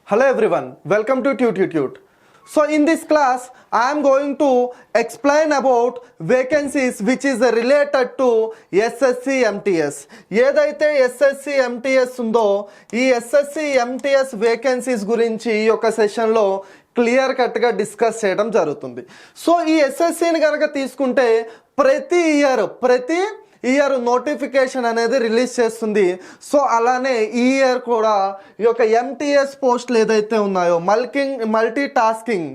Hello everyone, welcome to Tute. So in this class, I am going to explain about vacancies which is related to SSC MTS. ఏదైతే SSC MTS ఉందో ఈ SSC MTS vacancies గురించి ఈ యొక్క సెషన్లో clear కట్గా discuss చేయడం జరుగుతుంది. సో ఈ ఎస్ఎస్సిని కనుక తీసుకుంటే ప్రతి ఇయర్ నోటిఫికేషన్ అనేది రిలీజ్ చేస్తుంది. సో అలానే ఈ ఇయర్ కూడా ఈ యొక్క ఎంటీఎస్ పోస్టులు ఏదైతే ఉన్నాయో మల్టీ టాస్కింగ్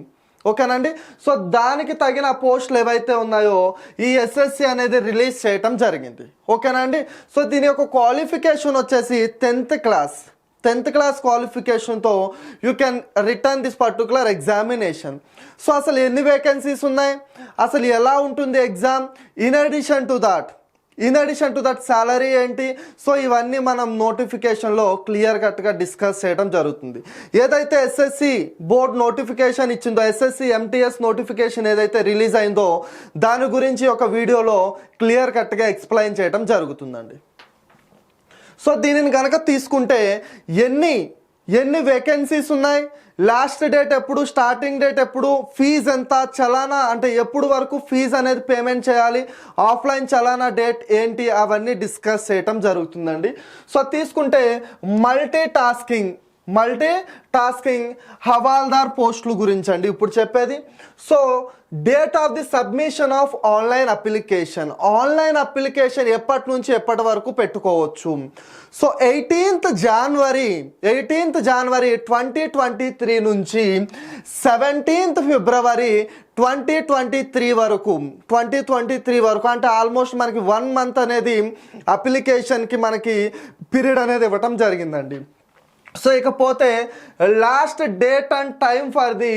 ఓకేనండి. సో దానికి తగిన పోస్టులు ఏవైతే ఉన్నాయో ఈ ఎస్ఎస్సి అనేది రిలీజ్ చేయటం జరిగింది. ఓకేనండి. సో దీని యొక్క క్వాలిఫికేషన్ వచ్చేసి 10th క్లాస్ క్వాలిఫికేషన్తో you can return this particular examination. So అసలు ఎన్ని వేకెన్సీస్ ఉన్నాయి, అసలు ఎలా ఉంటుంది exam, in addition to that salary ఏంటి, సో ఇవన్నీ మనం నోటిఫికేషన్లో క్లియర్ కట్గా డిస్కస్ చేయడం జరుగుతుంది. ఏదైతే ఎస్ఎస్సి బోర్డ్ నోటిఫికేషన్ ఇచ్చిందో, ఎస్ఎస్సి ఎంటీఎస్ నోటిఫికేషన్ ఏదైతే రిలీజ్ అయిందో దాని గురించి ఒక వీడియోలో క్లియర్ కట్గా ఎక్స్ప్లెయిన్ చేయడం జరుగుతుందండి. సో దీనిని కనుక తీసుకుంటే ఎన్ని వేకెన్సీస్ ఉన్నాయి, లాస్ట్ డేట్ ఎప్పుడు, స్టార్టింగ్ డేట్ ఎప్పుడు, ఫీజు ఎంత, చలానా అంటే ఎప్పుడు వరకు ఫీజు అనేది పేమెంట్ చేయాలి, ఆఫ్లైన్ చలానా డేట్ ఏంటి, అవన్నీ డిస్కస్ చేయటం జరుగుతుందండి. సో తీసుకుంటే మల్టీ టాస్కింగ్ హవాల్దార్ పోస్టుల గురించి అండి ఇప్పుడు చెప్పేది. So date of the submission of online application ఎప్పటి నుంచి ఎప్పటి వరకు పెట్టుకోవచ్చు. సో 18th January 2023 నుంచి 17th February 2023 వరకు అంటే ఆల్మోస్ట్ మనకి 1 month అనేది అప్లికేషన్కి మనకి పీరియడ్ అనేది ఇవ్వటం జరిగిందండి. సో ఇకపోతే last date and time for the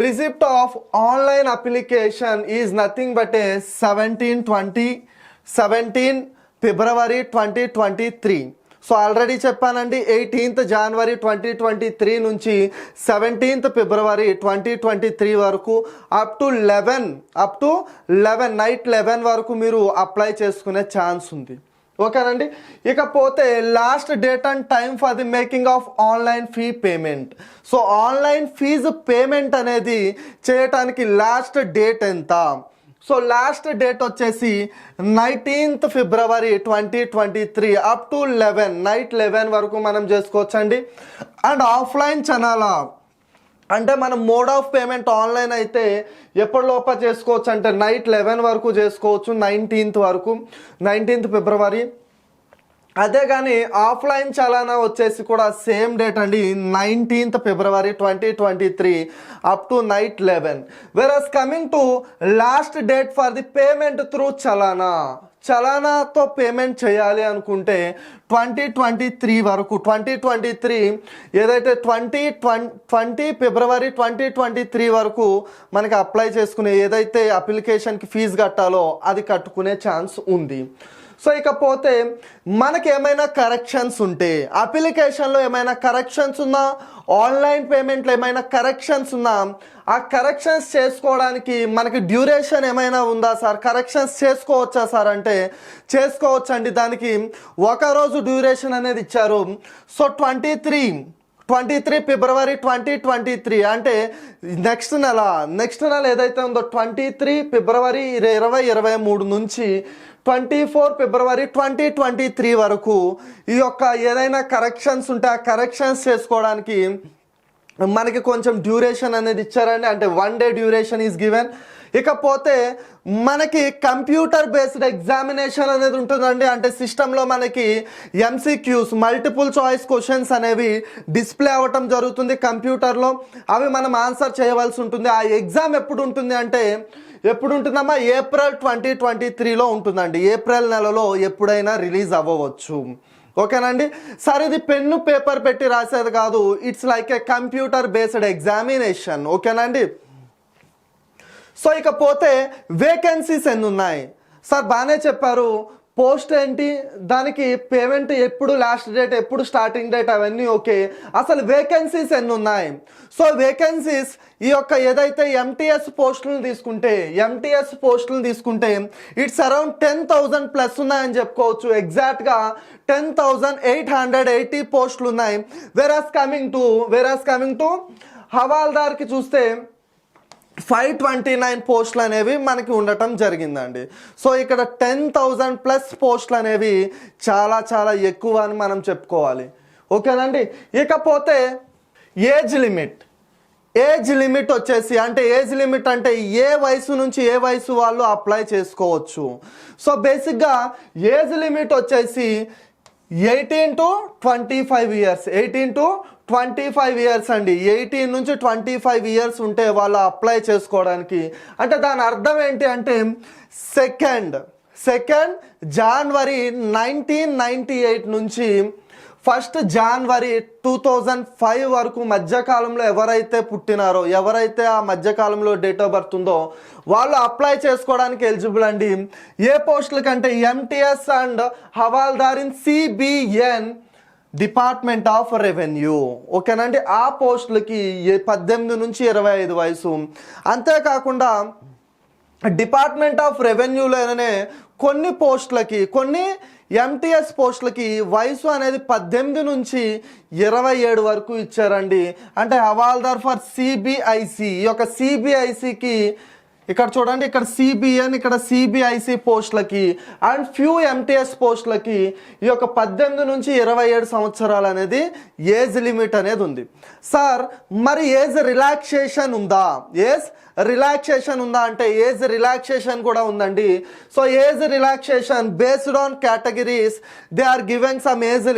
receipt of online application is nothing but A 17 February 2023. So already చెప్పానండి, 18th January 2023 నుంచి 17th February 2023 వరకు అప్ టు 11 నైట్ 11 వరకు మీరు అప్లై చేసుకునే ఛాన్స్ ఉంది. ఓకేనండి. ఇకపోతే last date and time for the making of online fee payment. So online fees payment అనేది చేయటానికి లాస్ట్ డేట్ ఎంత? సో లాస్ట్ డేట్ వచ్చేసి 19th February 2023 up to 11 night 11 వరకు మనం చేసుకోవచ్చండి. అండ్ ఆఫ్లైన్ ఛానల్ అంటే మనం మోడ్ ఆఫ్ పేమెంట్ ఆన్లైన్ అయితే ఎప్పటిలోప చేసుకోవచ్చు అంటే నైట్ 11 వరకు చేసుకోవచ్చు, 19th February. అదే కానీ ఆఫ్లైన్ చలానా వచ్చేసి కూడా సేమ్ డేట్ అండి, 19th February 2023 up to night 11. Versus coming to last date for the payment through చలానాతో పేమెంట్ చేయాలి అనుకుంటే 2023 వరకు 2023 ఏదైతే 20 February 2023 వరకు మనకి అప్లై చేసుకునే ఏదైతే అప్లికేషన్కి ఫీజు కట్టాలో అది కట్టుకునే ఛాన్స్ ఉంది. సో ఇకపోతే మనకి ఏమైనా కరెక్షన్స్ ఉంటే, అప్లికేషన్లో ఏమైనా కరెక్షన్స్ ఉన్నా, ఆన్లైన్ పేమెంట్లో ఏమైనా కరెక్షన్స్ ఉన్నా, ఆ కరెక్షన్స్ చేసుకోవడానికి మనకి డ్యూరేషన్ ఏమైనా ఉందా సార్, కరెక్షన్స్ చేసుకోవచ్చా సార్ అంటే చేసుకోవచ్చండి. దానికి ఒకరోజు డ్యూరేషన్ అనేది ఇచ్చారు. సో 23 February 2023 అంటే నెక్స్ట్ నెల ఏదైతే ఉందో 23 February 2023 నుంచి 24 February 2023 వరకు ఈ యొక్క ఏదైనా కరెక్షన్స్ ఉంటే ఆ కరెక్షన్స్ చేసుకోవడానికి మనకి కొంచెం డ్యూరేషన్ అనేది ఇచ్చారండి, అంటే 1 day డ్యూరేషన్ ఈజ్ గివెన్. ఇకపోతే మనకి కంప్యూటర్ బేస్డ్ ఎగ్జామినేషన్ అనేది ఉంటుందండి, అంటే సిస్టంలో మనకి MCQs మల్టిపుల్ చాయిస్ క్వశ్చన్స్ అనేవి డిస్ప్లే అవ్వటం జరుగుతుంది కంప్యూటర్లో, అవి మనం ఆన్సర్ చేయవలసి ఉంటుంది. ఆ ఎగ్జామ్ ఎప్పుడు ఉంటుంది అంటే ఎప్పుడు ఉంటుందమ్మా, April 2023లో ఉంటుందండి. ఏప్రిల్ నెలలో ఎప్పుడైనా రిలీజ్ అవ్వవచ్చు. ఓకేనండి. సార్ ఇది పెన్ను పేపర్ పెట్టి రాసేది కాదు, it's like A computer based examination. ఓకేనండి. సో ఇకపోతే వేకెన్సీస్ ఎన్ని ఉన్నాయి సార్, బాగానే చెప్పారు. పోస్ట్ ఏంటి, దానికి పేమెంట్ ఎప్పుడు, లాస్ట్ డేట్ ఎప్పుడు, స్టార్టింగ్ డేట్ అవన్నీ ఓకే. అసలు వేకెన్సీస్ ఎన్ని ఉన్నాయి? సో వేకెన్సీస్ ఈ యొక్క ఏదైతే ఎంటీఎస్ పోస్టులను తీసుకుంటే ఇట్స్ అరౌండ్ 10,000 ప్లస్ ఉన్నాయని చెప్పుకోవచ్చు. ఎగ్జాక్ట్గా 10,880 పోస్టులు ఉన్నాయి. వెరాస్ కమింగ్ టు హవాల్దార్కి చూస్తే 529 పోస్టులు అనేవి మనకి ఉండటం జరిగిందండి. సో ఇక్కడ 10,000 ప్లస్ పోస్టులు అనేవి చాలా చాలా ఎక్కువ అని మనం చెప్పుకోవాలి. ఓకేనండి. ఇకపోతే ఏజ్ లిమిట్ వచ్చేసి అంటే ఏ వయసు నుంచి ఏ వయసు వాళ్ళు అప్లై చేసుకోవచ్చు. సో బేసిక్గా ఏజ్ లిమిట్ వచ్చేసి 18 to 25 ఇయర్స్. 18 to 25 ఇయర్స్ అండి. 18 నుంచి 25 ఇయర్స్ ఉంటే వాళ్ళు అప్లై చేసుకోవడానికి. అంటే దాని అర్థం ఏంటి అంటే సెకండ్ జనవరి 1998 నుంచి 1 జనవరి 2005 వరకు మధ్యకాలంలో ఎవరైతే పుట్టినారో, ఎవరైతే ఆ మధ్యకాలంలో డేట్ ఆఫ్ బర్త్ ఉందో వాళ్ళు అప్లై చేసుకోవడానికి ఎలిజిబుల్ అండి. ఏ పోస్టుల కంటే MTS and havildar in CBN, department of revenue. ఓకేనండి. ఆ పోస్టులకి 18 నుంచి 25 వయసు. అంతేకాకుండా డిపార్ట్మెంట్ ఆఫ్ రెవెన్యూలోనే కొన్ని ఎంటీఎస్ పోస్టులకి వయసు అనేది 18 నుంచి 27 వరకు ఇచ్చారండి. అంటే హవాల్దార్ ఫర్ సిబిఐసి, ఈ యొక్క సిబిఐసికి ఇక్కడ చూడండి, ఇక్కడ సిబిఎన్, ఇక్కడ సిబిఐసి పోస్టులకి అండ్ ఫ్యూ ఎంటీఎస్ పోస్టులకి ఈ యొక్క 18 నుంచి 27 సంవత్సరాలు అనేది ఏజ్ లిమిట్ అనేది ఉంది. సార్ మరి ఏజ్ రిలాక్సేషన్ ఉందా అంటే ఏజ్ రిలాక్సేషన్ కూడా ఉందండి. So age relaxation based on categories they are giving some age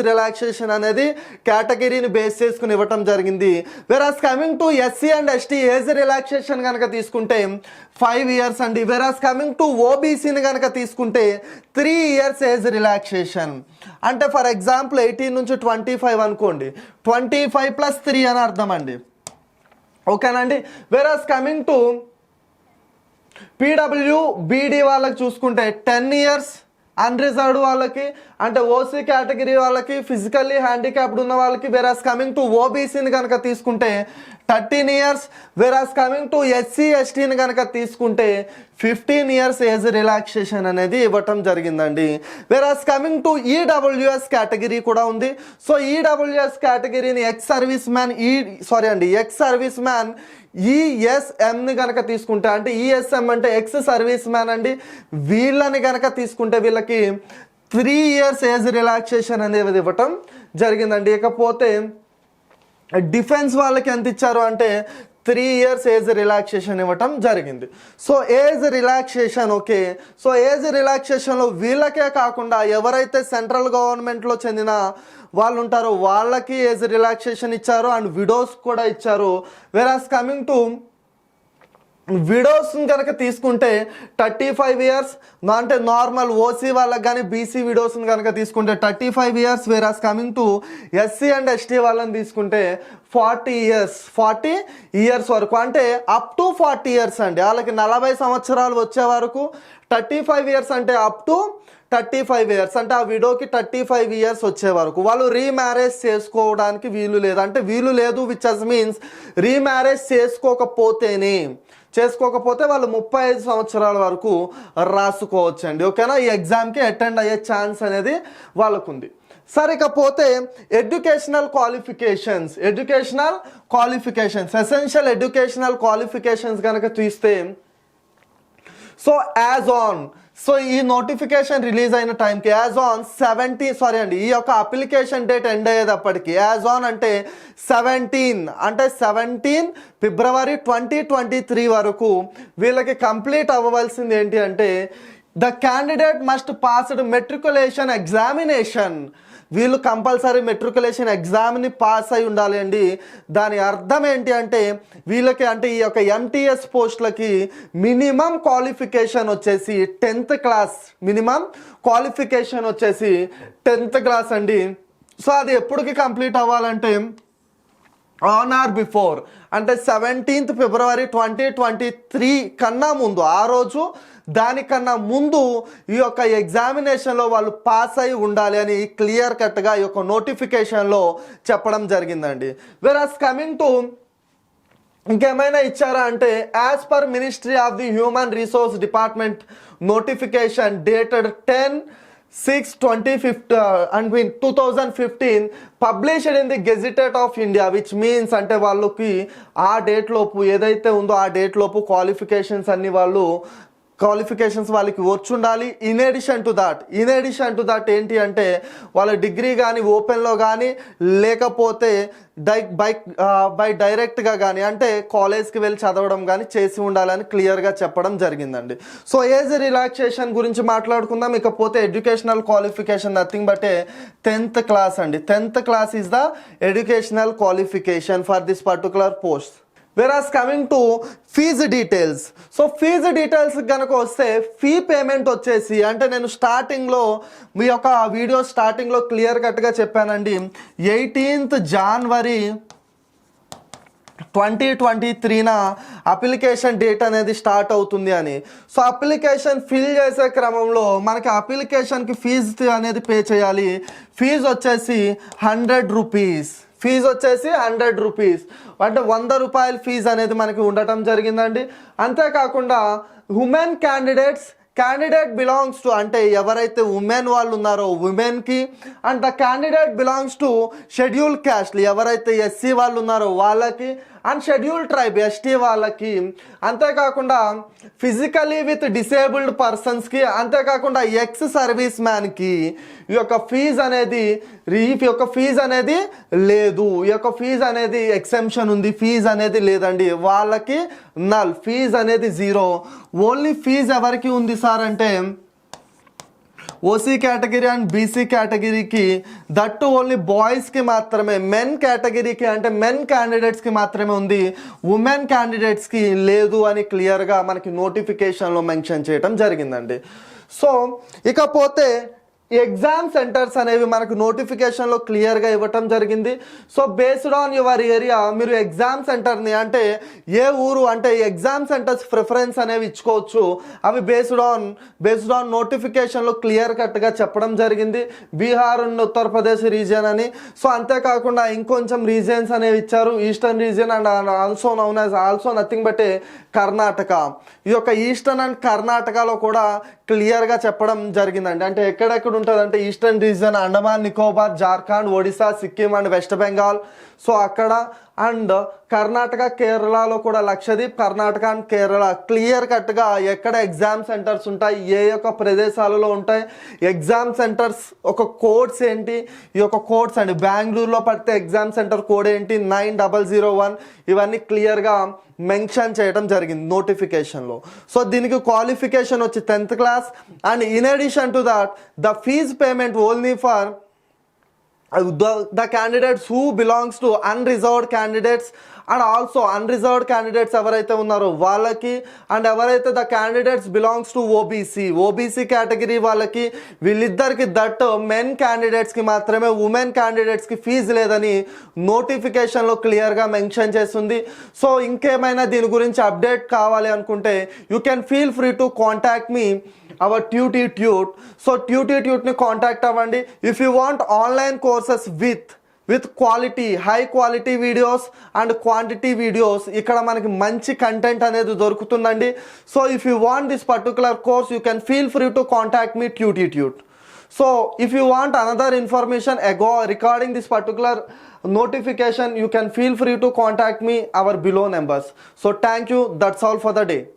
relaxation అనేది కేటగిరీని బేస్ చేసుకుని ఇవ్వటం జరిగింది. Versus coming to SC and ST age relaxation కనుక తీసుకుంటే 5 ఇయర్స్ అండి. వెరాస్ కమింగ్ టు ఓబీసీని కనుక తీసుకుంటే 3 ఇయర్స్ ఏజ్ రిలాక్సేషన్. అంటే ఫర్ ఎగ్జాంపుల్ 18 నుంచి 25 అనుకోండి, 25 + 3 అని అర్థం అండి. ఓకేనండి. వెరాస్ కమింగ్ టు పీడబ్ల్యూబీడీ వాళ్ళకి చూసుకుంటే 10 ఇయర్స్, అన్రిజర్వ్డ్ వాళ్ళకి అంటే ఓసీ కేటగిరీ వాళ్ళకి, ఫిజికల్లీ హ్యాండిక్యాప్డ్ ఉన్న వాళ్ళకి. వెరాస్ కమింగ్ టు ఓబీసీని కనుక తీసుకుంటే 13 years. Versus coming to SC ఎస్టీని కనుక తీసుకుంటే 15 ఇయర్స్ ఏజ్ రిలాక్సేషన్ అనేది ఇవ్వటం జరిగిందండి. Versus coming to EWS category కూడా ఉంది. సో ఈడబ్ల్యూఎస్ కేటగిరీని ఎక్స్ సర్వీస్ మ్యాన్ ఈఎస్ఎంని కనుక తీసుకుంటే, అంటే ఈఎస్ఎం అంటే ఎక్స్ సర్వీస్ మ్యాన్ అండి, వీళ్ళని కనుక తీసుకుంటే వీళ్ళకి 3 ఇయర్స్ ఏజ్ రిలాక్సేషన్ అనేది ఇవ్వటం జరిగిందండి. ఇకపోతే డిఫెన్స్ వాళ్ళకి ఎంత ఇచ్చారు అంటే 3 ఇయర్స్ ఏజ్ రిలాక్సేషన్ ఇవ్వటం జరిగింది. So age relaxation okay. So age రిలాక్సేషన్లో వీళ్ళకే కాకుండా ఎవరైతే సెంట్రల్ గవర్నమెంట్లో చెందిన వాళ్ళు ఉంటారో వాళ్ళకి ఏజ్ రిలాక్సేషన్ ఇచ్చారు అండ్ విడోస్ కూడా ఇచ్చారు. వెరాస్ కమింగ్ టు విడోస్ని కనుక తీసుకుంటే 35 ఇయర్స్, అంటే నార్మల్ ఓసీ వాళ్ళకి కానీ బీసీ విడోస్ని కనుక తీసుకుంటే 35 years. Versus coming to SC and ST వాళ్ళని తీసుకుంటే 40 ఇయర్స్ వరకు, అంటే అప్ టు 40 ఇయర్స్ అండి. వాళ్ళకి 40 సంవత్సరాలు వచ్చే వరకు 35 ఇయర్స్ అంటే అప్ టు 35 ఇయర్స్, అంటే ఆ విడోకి 35 ఇయర్స్ వచ్చే వరకు వాళ్ళు రీమ్యారేజ్ చేసుకోవడానికి వీలు లేదు. అంటే వీలు లేదు విచ్ మీన్స్ రీమ్యారేజ్ చేసుకోకపోతే వాళ్ళు 35 సంవత్సరాల వరకు రాసుకోవచ్చు అండి. ఓకేనా. ఈ ఎగ్జామ్కి అటెండ్ అయ్యే ఛాన్స్ అనేది వాళ్ళకు ఉంది. సరే ఇకపోతే educational qualifications essential educational qualifications కనుక తీస్తే సో సో ఈ నోటిఫికేషన్ రిలీజ్ అయిన టైంకి ఈ యొక్క అప్లికేషన్ డేట్ ఎండ్ అయ్యేటప్పటికి అంటే 17 ఫిబ్రవరి 2023 వరకు వీళ్ళకి కంప్లీట్ అవ్వవలసింది ఏంటి అంటే the candidate must passed matriculation examination. వీళ్ళు కంపల్సరీ మెట్రికులేషన్ ఎగ్జామ్ని పాస్ అయి ఉండాలి అండి. దాని అర్థం ఏంటి అంటే వీళ్ళకి అంటే ఈ యొక్క ఎంటీఎస్ పోస్టులకి మినిమం క్వాలిఫికేషన్ వచ్చేసి 10th క్లాస్, మినిమం క్వాలిఫికేషన్ వచ్చేసి 10th క్లాస్ అండి. సో అది ఎప్పటికి కంప్లీట్ అవ్వాలంటే ఆన్ ఆర్ బిఫోర్ అంటే 17th ఫిబ్రవరి 2023 కన్నా ముందు, ఆ రోజు దానికన్నా ముందు ఈ యొక్క ఎగ్జామినేషన్లో వాళ్ళు పాస్ అయి ఉండాలి అని క్లియర్ కట్గా ఈ యొక్క నోటిఫికేషన్లో చెప్పడం జరిగిందండి. వెరాస్ కమింగ్ టు ఇంకేమైనా ఇచ్చారా అంటే as per ministry of the human resource department notification dated 10/6/2015 published in the gazetted of India which means అంటే వాళ్ళకి ఆ డేట్ లోపు ఏదైతే ఉందో ఆ డేట్ లోపు క్వాలిఫికేషన్స్ వాళ్ళకి వచ్చి ఉండాలి. ఇన్ ఎడిషన్ టు దట్ ఏంటి అంటే వాళ్ళ డిగ్రీ కానీ ఓపెన్లో కానీ లేకపోతే బై డైరెక్ట్గా కానీ అంటే కాలేజ్కి వెళ్ళి చదవడం కానీ చేసి ఉండాలని క్లియర్గా చెప్పడం జరిగిందండి. సో ఏజ్ రిలాక్సేషన్ గురించి మాట్లాడుకుందాం. ఇకపోతే educational qualification nothing but 10th class అండి. 10th class is the educational qualification for this particular post. Whereas coming to fees details. So fees details కనుక వస్తే ఫీ పేమెంట్ వచ్చేసి అంటే నేను స్టార్టింగ్లో మీ యొక్క వీడియో స్టార్టింగ్లో క్లియర్ కట్గా చెప్పానండి 18th January 2023 అప్లికేషన్ డేట్ అనేది స్టార్ట్ అవుతుంది అని. సో అప్లికేషన్ ఫిల్ చేసే క్రమంలో మనకి అప్లికేషన్కి ఫీజు అనేది పే చేయాలి. ఫీజు వచ్చేసి 100 రూపీస్. అంటే 100 రూపాయల ఫీజు అనేది మనకి ఉండటం జరిగిందండి. అంతేకాకుండా ఉమెన్ క్యాండిడేట్ బిలాంగ్స్ టు అంటే ఎవరైతే ఉమెన్ వాళ్ళు ఉన్నారో ఉమెన్కి and the candidate belongs to scheduled క్యాస్ట్లు ఎవరైతే ఎస్సీ వాళ్ళు ఉన్నారో వాళ్ళకి అండ్ షెడ్యూల్ ట్రైబ్ ఎస్టీ వాళ్ళకి, అంతేకాకుండా ఫిజికలీ విత్ డిసేబుల్డ్ పర్సన్స్కి, అంతేకాకుండా ఎక్స్ సర్వీస్ మ్యాన్కి ఈ యొక్క ఫీజు అనేది లేదు. ఈ యొక్క ఫీజు అనేది ఎక్సెంప్షన్ ఉంది, ఫీజు అనేది లేదండి. వాళ్ళకి నల్, ఫీజు అనేది 0. ఓన్లీ ఫీజు ఎవరికి ఉంది సార్ అంటే ఓసీ కేటగిరీ అండ్ బీసీ కేటగిరీకి, దట్టు ఓన్లీ బాయ్స్కి మాత్రమే. మెన్ కేటగిరీకి అంటే మెన్ క్యాండిడేట్స్కి మాత్రమే ఉంది, ఉమెన్ క్యాండిడేట్స్కి లేదు అని క్లియర్గా మనకి నోటిఫికేషన్లో మెన్షన్ చేయడం జరిగిందండి. సో ఇకపోతే ఎగ్జామ్ సెంటర్స్ అనేవి మనకు నోటిఫికేషన్లో క్లియర్గా ఇవ్వటం జరిగింది. So based on your area మీరు ఎగ్జామ్ సెంటర్ని అంటే ఏ ఊరు అంటే ఎగ్జామ్ సెంటర్స్ ప్రిఫరెన్స్ అనేవి ఇచ్చుకోవచ్చు. అవి బేస్డ్ ఆన్ నోటిఫికేషన్లో క్లియర్ కట్గా చెప్పడం జరిగింది. బీహార్ అండ్ ఉత్తరప్రదేశ్ రీజియన్ అని. సో అంతేకాకుండా ఇంకొంచెం రీజియన్స్ అనేవి ఇచ్చారు. Eastern region and also nothing but Karnataka. ఈ యొక్క ఈస్టర్న్ అండ్ కర్ణాటకలో కూడా క్లియర్గా చెప్పడం జరిగిందండి. అంటే ఎక్కడెక్కడ ఉంటుంది అంటే eastern region Andaman Nicobar, Jharkhand, Odisha, Sikkim and west Bengal. So అక్కడ అండ్ కర్ణాటక, కేరళలో కూడా లక్షద్వీప్, కర్ణాటక అండ్ కేరళ క్లియర్ కట్గా ఎక్కడ ఎగ్జామ్ సెంటర్స్ ఉంటాయి, ఏ యొక్క ప్రదేశాలలో ఉంటాయి, ఎగ్జామ్ సెంటర్స్ ఒక కోడ్స్ ఏంటి, ఈ యొక్క కోడ్స్ అండి. బెంగళూరులో పడితే ఎగ్జామ్ సెంటర్ కోడ్ ఏంటి 9001, ఇవన్నీ క్లియర్గా మెన్షన్ చేయడం జరిగింది నోటిఫికేషన్లో. సో దీనికి క్వాలిఫికేషన్ వచ్చి 10th class and in addition to that the fees payment only for the candidates who belongs to unreserved candidates and also unreserved candidates ఎవరైతే ఉన్నారో వాళ్ళకి, అండ్ ఎవరైతే the candidates belongs to OBC category వాళ్ళకి, వీళ్ళిద్దరికి that men క్యాండిడేట్స్కి మాత్రమే, women క్యాండిడేట్స్కి fee లేదని నోటిఫికేషన్లో క్లియర్గా మెన్షన్ చేస్తుంది. సో ఇంకేమైనా దీని గురించి అప్డేట్ కావాలి అనుకుంటే you can feel free to contact me our tute. సో ట్యూట్ని కాంటాక్ట్ అవ్వండి. If you want online courses with quality, high quality videos and quantity videos, ఇక్కడ మనకి మంచి కంటెంట్ అనేది దొరుకుతుందండి. So if you want this particular course you can feel free to contact me tute. So if you want another information regarding this particular notification, you can feel free to contact me our below numbers. So thank you. That's all for the day.